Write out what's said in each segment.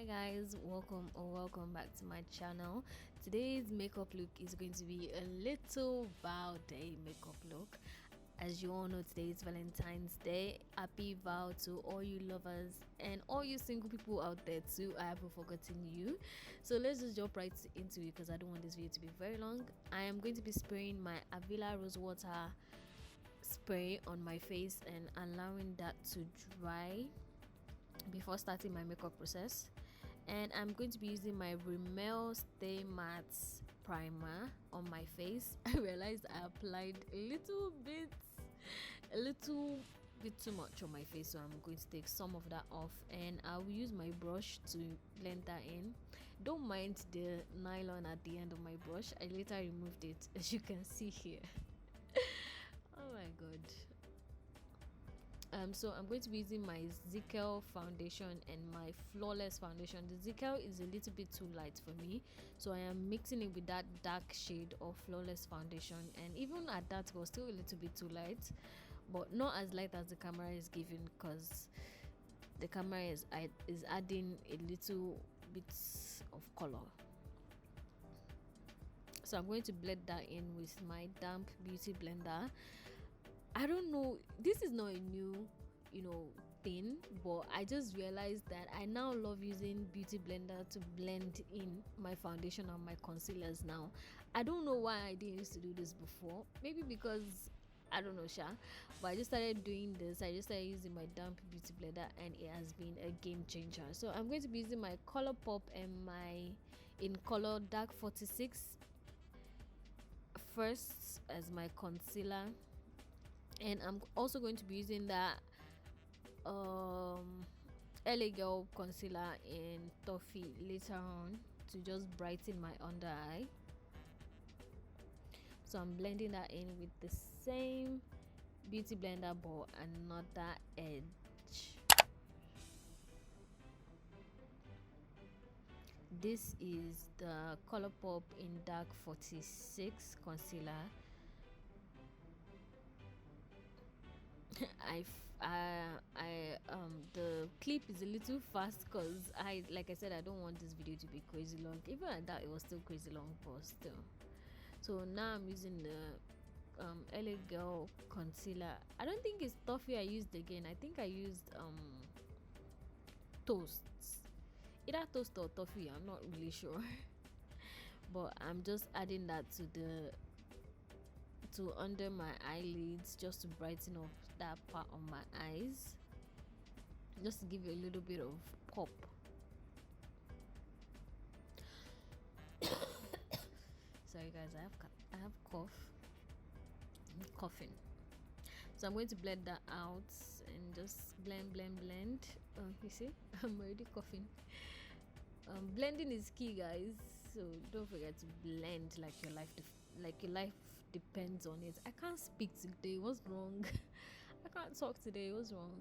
Hi guys, welcome or welcome back to my channel. Today's makeup look is going to be a little Val Day makeup look. As you all know, today is Valentine's Day. Happy Val to all you lovers and all you single people out there too. I haven't forgotten you. So let's just jump right into it because I don't want this video to be very long. I am going to be spraying my Arabella rose water spray on my face and allowing that to dry before starting my makeup process. And I'm going to be using my Rimmel Stay Matte primer on my face. I realized I applied a little bit too much on my face, so I'm going to take some of that off and I will use my brush to blend that in. Don't mind the nylon at the end of my brush, I later removed it, as you can see here. Oh my god. So I'm going to be using my Zickel foundation and my Flawless foundation. The Zickel is a little bit too light for me, so I am mixing it with that dark shade of Flawless foundation, and even at that it was still a little bit too light, but not as light as the camera is giving, because the camera is adding a little bit of color. So I'm going to blend that in with my damp beauty blender. I don't know, this is not a new thing, but I just realized that I now love using beauty blender to blend in my foundation and my concealers now. I don't know why I didn't used to do this before. Maybe because I don't know, but I just started doing this. I just started using my damp beauty blender and it has been a game changer. So I'm going to be using my ColourPop and my In Color Dark 46 first as my concealer, and I'm also going to be using that LA Girl concealer in Toffee later on to just brighten my under eye. So I'm blending that in with the same beauty blender but another edge. This is the ColourPop in Dark 46 concealer. The clip is a little fast because like I said, I don't want this video to be crazy long. Even at that, it was still crazy long, but still. So now I'm using the LA Girl concealer. I don't think it's Toffee I used again. I think I used Toasts, either Toast or Toffee, I'm not really sure. But I'm just adding that to under my eyelids, just to brighten up that part of my eyes, just to give you a little bit of pop. Sorry guys, I have cough. I'm coughing. So I'm going to blend that out and just blend. You see, I'm already coughing. Blending is key, guys, so don't forget to blend like your life depends on it. I can't speak today, what's wrong? I can't talk today, what's wrong?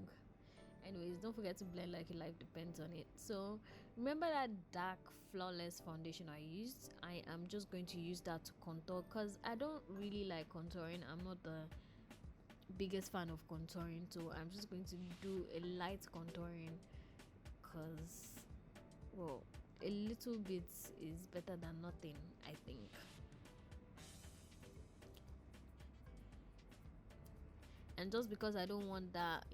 Anyways, don't forget to blend like your life depends on it. So remember that dark Flawless foundation I used? I am just going to use that to contour because I don't really like contouring. I'm not the biggest fan of contouring, so I'm just going to do a light contouring because, well, a little bit is better than nothing, I think. And just because I don't want that,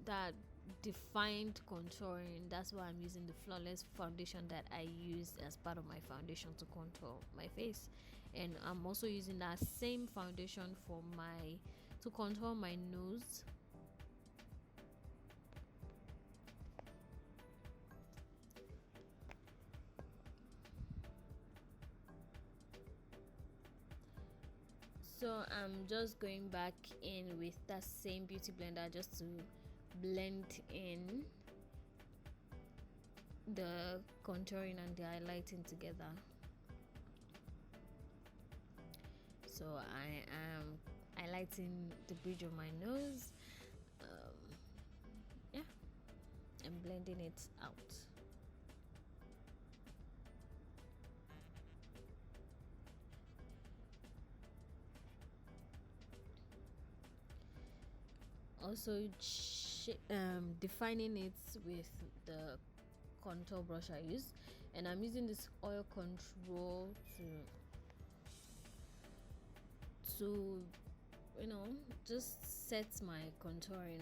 that defined contouring, that's why I'm using the Flawless foundation that I used as part of my foundation to contour my face. And I'm also using that same foundation to contour my nose. So I'm just going back in with that same beauty blender just to blend in the contouring and the highlighting together. So I am highlighting the bridge of my nose, and blending it out. Also defining it with the contour brush I use, and I'm using this oil control to just set my contouring.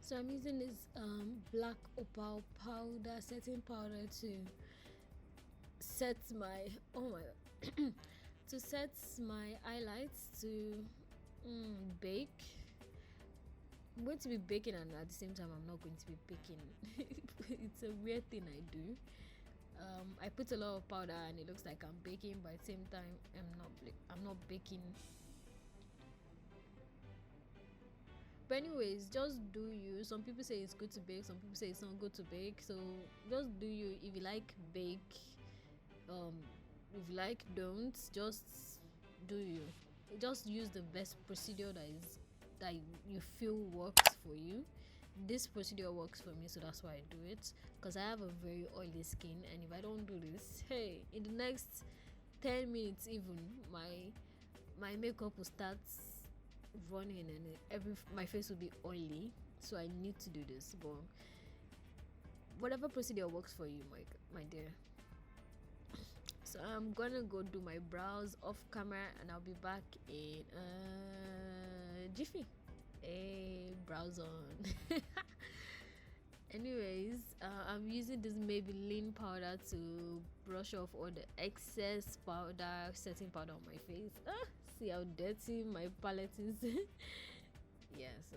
So I'm using this black opal powder, setting powder to set my to set my highlights to bake. I'm going to be baking, and at the same time I'm not going to be baking. It's a weird thing I do. I put a lot of powder and it looks like I'm baking, but at the same time I'm not baking. But anyways, just do you. Some people say it's good to bake, some people say it's not good to bake. So just do you. If you like, bake. If you like, don't. Just do you. Just use the best procedure that you feel works for you. This procedure works for me, so that's why I do it. Because I have a very oily skin, and if I don't do this, hey, in the next 10 minutes even, my makeup will start running and my face will be oily. So I need to do this. But whatever procedure works for you, my dear. So I'm gonna go do my brows off camera, and I'll be back in jiffy. Hey, brows on. Anyways, I'm using this Maybelline powder to brush off all the excess powder, setting powder on my face. See how dirty my palette is. Yeah, so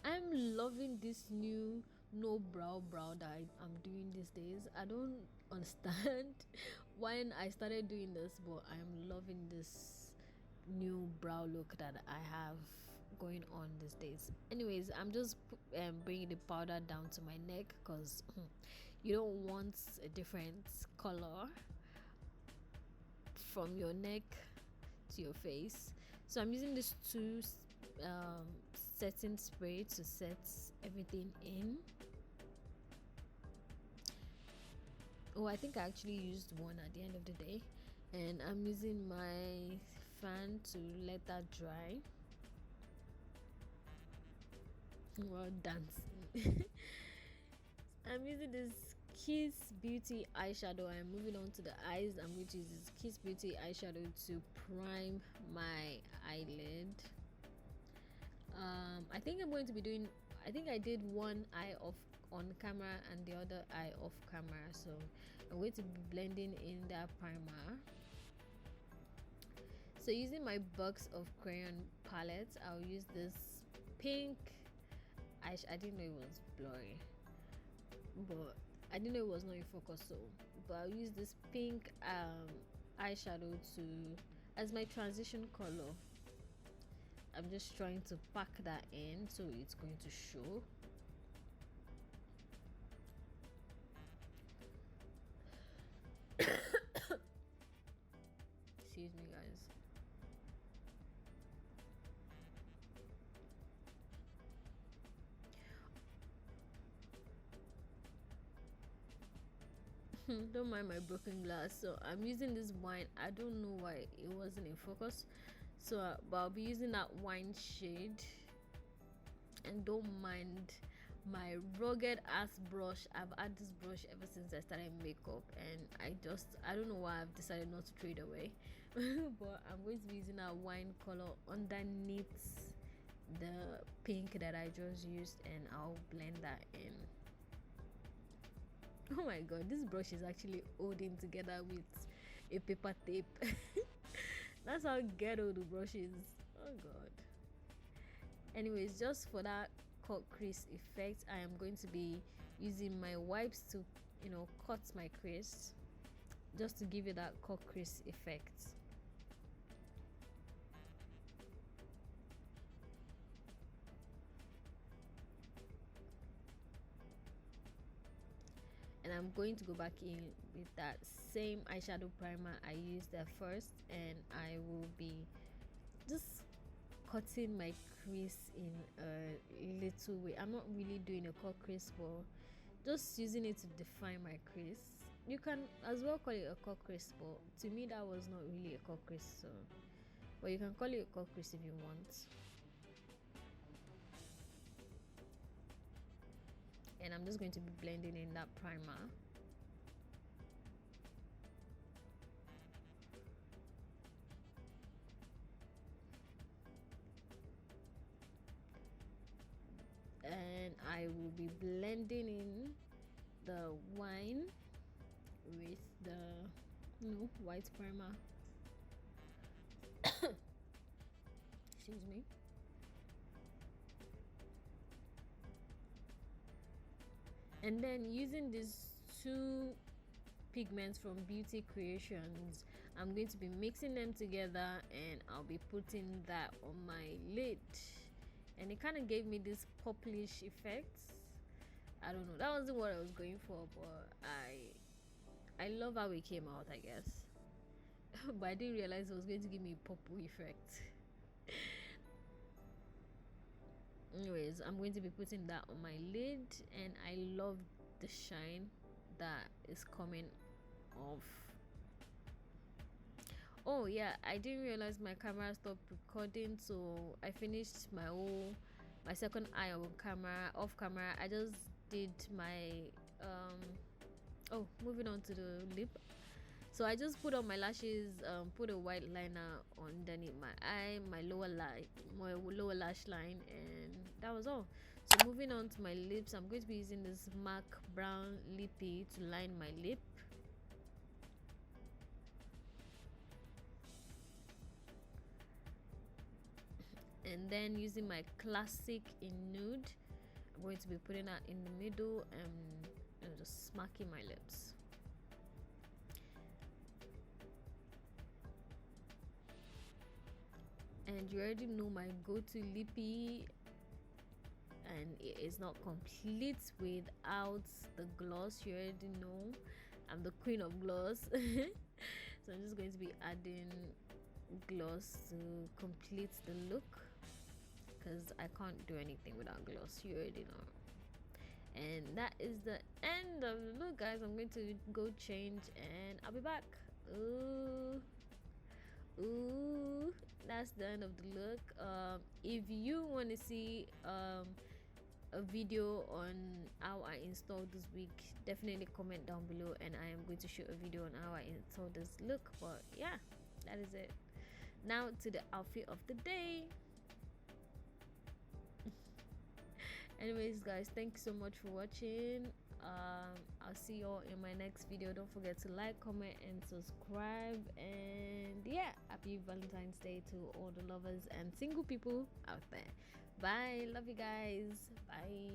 I'm loving this new no brow that I'm doing these days. I don't understand when I started doing this, but I'm loving this new brow look that I have going on these days. Anyways, I'm just bringing the powder down to my neck, because you don't want a different color from your neck to your face. So I'm using this two setting spray to set everything in. I think I actually used one at the end of the day, and I'm using my fan to let that dry while dancing. I'm using this Kiss Beauty eyeshadow. I'm moving on to the eyes. I'm going to use this Kiss Beauty eyeshadow to prime my eyelid. I think I did one eye off on camera and the other eye off camera, so I'm going to be blending in that primer. So using my box of crayon palettes, I'll use this pink I didn't know it was blurry, but I didn't know it was not in focus, but I'll use this pink eyeshadow as my transition color. I'm just trying to pack that in so it's going to show. Excuse me, guys. Don't mind my broken glass. So I'm using this wine. I don't know why it wasn't in focus, so but I'll be using that wine shade. And don't mind my rugged ass brush. I've had this brush ever since I started makeup, and I don't know why I've decided not to trade away. But I'm going to be using that wine color underneath the pink that I just used, and I'll blend that in. Oh my god, this brush is actually holding together with a paper tape. That's how ghetto the brush is. Oh god. Anyways, just for that cut crease effect, I am going to be using my wipes to cut my crease, just to give it that cut crease effect. and I'm going to go back in with that same eyeshadow primer I used at first, and I will be just cutting my crease in a little way. I'm not really doing a cut crease, but just using it to define my crease. You can as well call it a cut crease, but to me that was not really a cut crease, so but you can call it a cut crease if you want. And I'm just going to be blending in that primer. And I will be blending in the wine with the white primer. Excuse me. And then using these two pigments from Beauty Creations, I'm going to be mixing them together, and I'll be putting that on my lid, and it kind of gave me this purplish effect. I don't know, that wasn't what I was going for, but I love how it came out, I guess. But I didn't realize it was going to give me a purple effect. Anyways, I'm going to be putting that on my lid, and I love the shine that is coming off. Oh yeah, I didn't realize my camera stopped recording, so I finished my second eye on camera, off camera. I just did my moving on to the lip. So I just put on my lashes, put a white liner underneath my eye, my lower lash line, and that was all. So moving on to my lips, I'm going to be using this MAC brown lippy to line my lip. And then using my classic in nude, I'm going to be putting that in the middle and just smacking my lips. And you already know my go-to lippy, and it is not complete without the gloss. You already know I'm the queen of gloss. So I'm just going to be adding gloss to complete the look, because I can't do anything without gloss. You already know. And that is the end of the look, guys. I'm going to go change and I'll be back. Ooh, that's the end of the look. If you want to see a video on how I installed this wig, definitely comment down below, and I am going to shoot a video on how I installed this look. But yeah, that is it. Now to the outfit of the day. Anyways, guys, thanks so much for watching. I'll see you all in my next video. Don't forget to like, comment, and subscribe. And yeah, happy Valentine's Day to all the lovers and single people out there. Bye. Love you guys. Bye.